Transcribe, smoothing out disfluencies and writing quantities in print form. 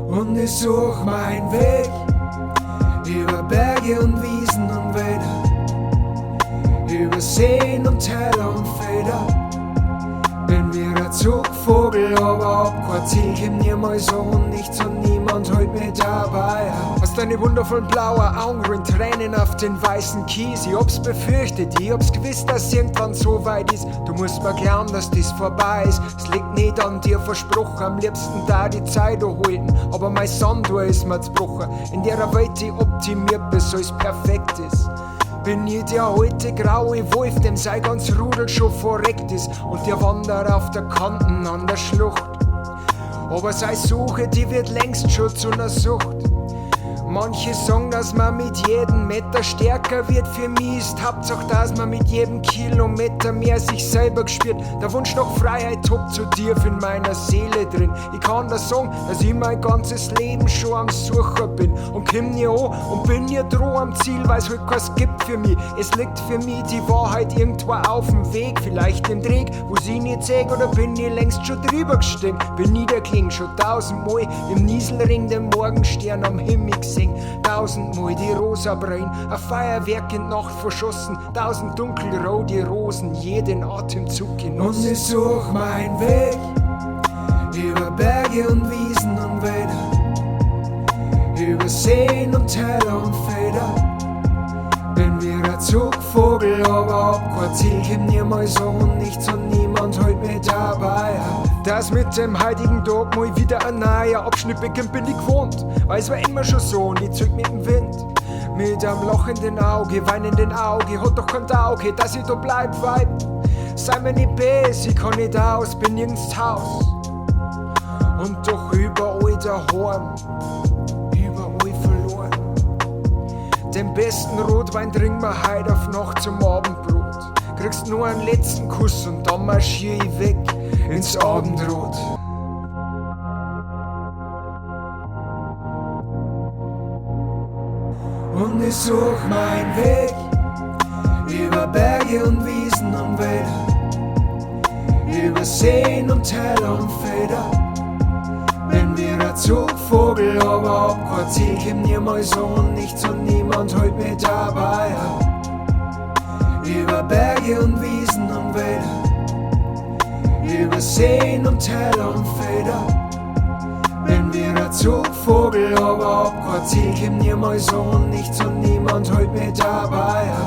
Und ich such meinen Weg über Berge und Wiesen und Wälder, über Seen und Täler und Felder. Bin wie ein Zugvogel, aber ab kein Ziel, komm niemals so und nichts und niemand holt mich dabei auf. Aus deine wundervollen blauen Augen rollen Tränen auf den weißen Kies. Ich hab's befürchtet, ich hab's gewiss, dass irgendwann so weit ist. Du musst mir glauben, dass das vorbei ist. Es liegt nicht an dir versprochen, am liebsten da die Zeit erhalten. Aber mein Sanduhr ist mir zerbrochen. In der Welt, die optimiert bis alles perfekt ist. Bin ich der alte graue Wolf, dem sein ganz Rudel schon verreckt ist und der wandert auf der Kanten an der Schlucht. Aber seine Suche, die wird längst schon zu einer Sucht. Manche sagen, dass man mit jedem Meter stärker wird. Für mich ist Hauptsache, dass man mit jedem Kilometer mehr sich selber spürt. Der Wunsch nach Freiheit tobt so tief in meiner Seele drin. Ich kann da sagen, dass ich mein ganzes Leben schon am Sucher bin. Und komm nie an und bin nie droh am Ziel, weil's halt keins gibt für mich. Es liegt für mich die Wahrheit irgendwo auf dem Weg. Vielleicht im Dreck, wo sie nicht säg, oder bin ich längst schon drüber gestiegen. Bin niederklingen schon 1000-mal im Nieselring, den Morgenstern am Himmel gesehen. 1000-mal die rosa Brain, ein Feuerwerk in Nacht verschossen, 1000 dunkelrote Rosen, jeden Atemzug genossen. Und ich such meinen Weg über Berge und Wiesen und Wälder, über Seen und Täler und Felder. Bin wie ein Zugvogel, aber ab kein Ziel, komm niemals so und nichts und niemand holt mich dabei auf. Dass mit dem heutigen Tag mal wieder ein neuer Abschnitt beginnt, bin ich gewohnt, weil es war immer schon so und ich zög mit dem Wind. Mit einem lachenden Auge, weinenden Auge, hat doch kein Auge, dass ich da bleib, Weib. Sei mir nicht böse, ich kann nicht aus, bin nirgends zu Haus. Und doch überall daheim, überall verloren. Den besten Rotwein trinken wir heut auf Nacht zum Abendbrot. Kriegst nur einen letzten Kuss und dann marschier ich weg ins Abendrot. Und ich such meinen Weg über Berge und Wiesen und Wälder, über Seen und Täler und Felder. Bin wie ein Zugvogel, aber ab kein Ziel, komm niemals so und nichts und niemand holt mich dabei auf. Über Berge und Wiesen und Wälder, über Seen und Täler und Felder. Bin wie ein Zugvogel, aber ab kein Ziel, komm niemals so und nichts und niemand holt mich dabei auf.